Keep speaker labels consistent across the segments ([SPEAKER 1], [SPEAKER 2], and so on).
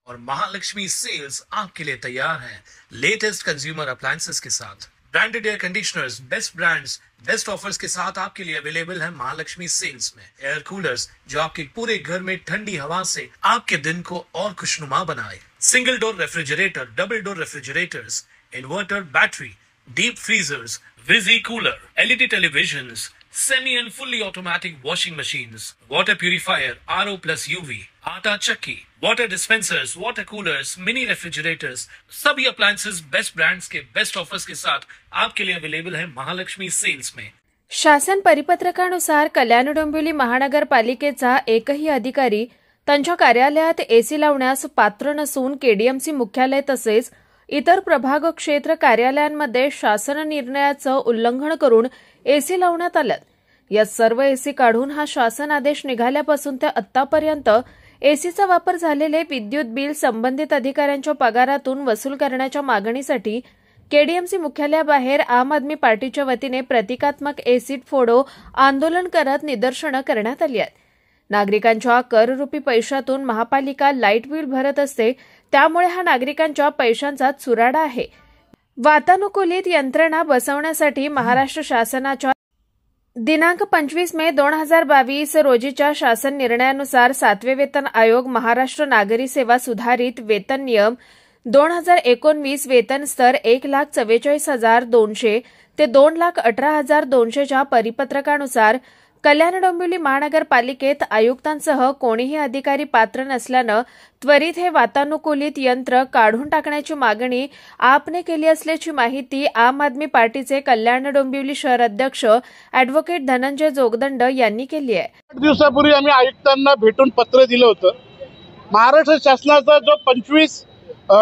[SPEAKER 1] और महालक्ष्मी सेल्स आपके लिए तैयार है लेटेस्ट कंज्यूमर अप्लायंसेस के साथ। Branded air conditioners, best brands, best offers के साथ आपके लिए अवेलेबल है महालक्ष्मी सेल्स में। एयर कूलर्स जो आपके पूरे घर में ठंडी हवा से आपके दिन को और खुशनुमा बनाए। Single door refrigerator, double door refrigerators, inverter battery, deep freezers, विजी cooler, LED televisions, semi and fully automatic washing machines, water purifier, RO plus UV, आटा चक्की, water dispensers, water coolers, mini refrigerators, सभी appliances बेस्ट ब्रांड्स के best offers के साथ आपके लिए available है Mahalaxmi sales में।
[SPEAKER 2] शासन परिपत्रकानुसार कल्याण डोंबिवली महानगरपालिकेचा एकही अधिकारी त्यांच्या कार्यालयात एसी लावण्यास पात्र नसून केडीएमसी मुख्यालय तसेच इतर प्रभाग क्षेत्र कार्यालयांमध्ये शासन निर्णयाचं उल्लंघन करून एसी लावण्यात आल्यात। या सर्व एसी काढून हा शासन आदेश निघाल्यापासून ते आतापर्यंत एसीचा वापर झालेले विद्युत बिल संबंधित अधिकाऱ्यांच्या पगारातून वसूल करण्याच्या मागणीसाठी केडीएमसी मुख्यालयाबाहेर आम आदमी पार्टीच्या वतीने प्रतिकात्मक एसी फोडो आंदोलन करत निदर्शनं करण्यात आली आहेत। नागरिकांच्या कररूपी पैशातून महापालिका लाईट बिल भरत असते, त्यामुळे हा नागरिकांच्या पैशांचा चुराडा आहे। वातानुकूलित यंत्रणा बसवण्यासाठी महाराष्ट्र शासनाच्या दिनांक 25 मे 2022 रोजीच्या शासन निर्णयानुसार 7वें वेतन आयोग महाराष्ट्र नागरी सेवा सुधारित वेतन नियम 2019 वेतन स्तर 1,44,200 ते 2,18,200 च्या परिपत्रकानुसार कल्याण डोंबिवली महानगरपालिकेत आयुक्तांसह कोणीही अधिकारी पात्र नसल्यानं त्वरित हे वातानुकूलित यंत्र काढून टाकण्याची मागणी आपने केली असल्याची माहिती आम आदमी पार्टीचे कल्याण डोंबिवली शहर अध्यक्ष अॅडव्होकेट धनंजय जोगदंड यांनी केली आहे।
[SPEAKER 3] 8 दिवसापूर्वी आम्ही आयुक्तांना भेटून पत्र दिलं होतं। महाराष्ट्र शासनाचा जो 25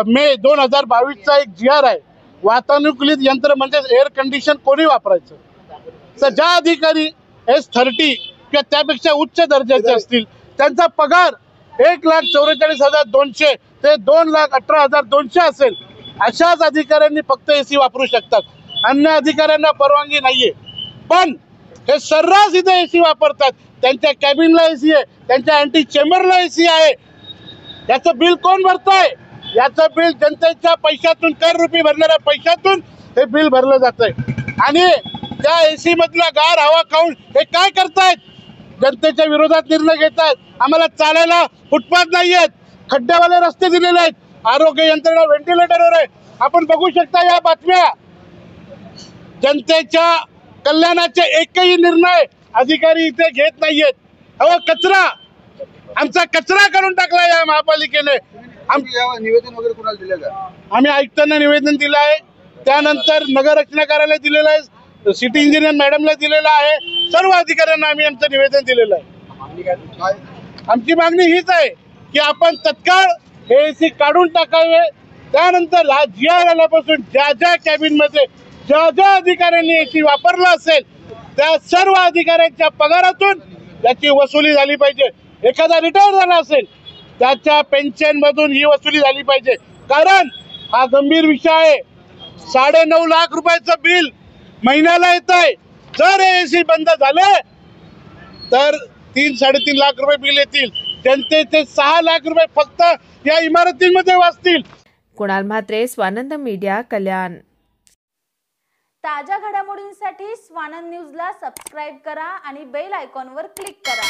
[SPEAKER 3] मे 2022 चा एक जीआर आहे, वातानुकूलित यंत्र म्हणजे एअर कंडिशन कोणी वापरायचं, तर ज्या अधिकारी S30 किंवा त्यापेक्षा उच्च दर्जाचे असतील त्यांचा पगार 1,44,200 ते 2,18,200 असेल, अशाच अधिकाऱ्यांनी फक्त एसी वापरू शकतात। अन्य अधिकाऱ्यांना परवानगी नाहीये। पण हे सर्रास इथे एसी वापरतात। त्यांच्या कॅबिनला एसी आहे, त्यांच्या अँटी चेंबरला एसी आहे। याचं बिल कोण भरतंय? याचं बिल जनतेच्या पैशातून, कर रूपी भरणाऱ्या पैशातून हे बिल भरलं जातंय। आणि त्या एसी मधला गार हवा खाऊन हे काय करतायत? जनतेच्या विरोधात निर्णय घेतात। आम्हाला चालायला फुटपाथ नाही आहेत, खड्ड्यावाले रस्ते दिलेले आहेत, आरोग्य यंत्रणा व्हेंटिलेटरवर आहे। आपण बघू शकता या बातम्या। जनतेच्या कल्याणाचे एकही निर्णय अधिकारी इथे घेत नाहीयेत। अहो, कचरा, आमचा कचरा करून टाकला या महापालिकेने।
[SPEAKER 4] निवेदन वगैरे कोणाला दिलं का?
[SPEAKER 3] आम्ही आयुक्तांना निवेदन दिलं आहे, त्यानंतर नगररचना कार्यालय दिलेलं आहे, सिटी इंजिनियर मॅडमला दिलेला आहे, सर्व अधिकाऱ्यांना आम्ही आमचं निवेदन दिलेलं आहे। आमची मागणी हीच आहे की आपण तत्काळ हे एसी काढून टाकावे। त्यानंतर हा जीआर आल्यापासून ज्या ज्या कॅबिनमध्ये ज्या ज्या अधिकाऱ्यांनी एसी वापरला असेल त्या सर्व अधिकाऱ्यांच्या पगारातून याची वसुली झाली पाहिजे। एखादा रिटायर झाला असेल त्याच्या पेन्शन मधून ही वसुली झाली पाहिजे, कारण हा गंभीर विषय आहे। 9.5 लाख रुपयाचं बिल महिन्याला येत आहे। जर एसी बंद झाले तर 3-3.5 लाख रुपये बिल येतील। जनतेचे 6 लाख रुपये फक्त या इमारतींमध्ये वाचतील।
[SPEAKER 2] कुणाल म्हात्रे, स्वानंद मीडिया, कल्याण।
[SPEAKER 5] ताज्या घडामोडींसाठी स्वानंद न्यूजला सबस्क्राइब करा आणि बेल आयकॉनवर क्लिक करा।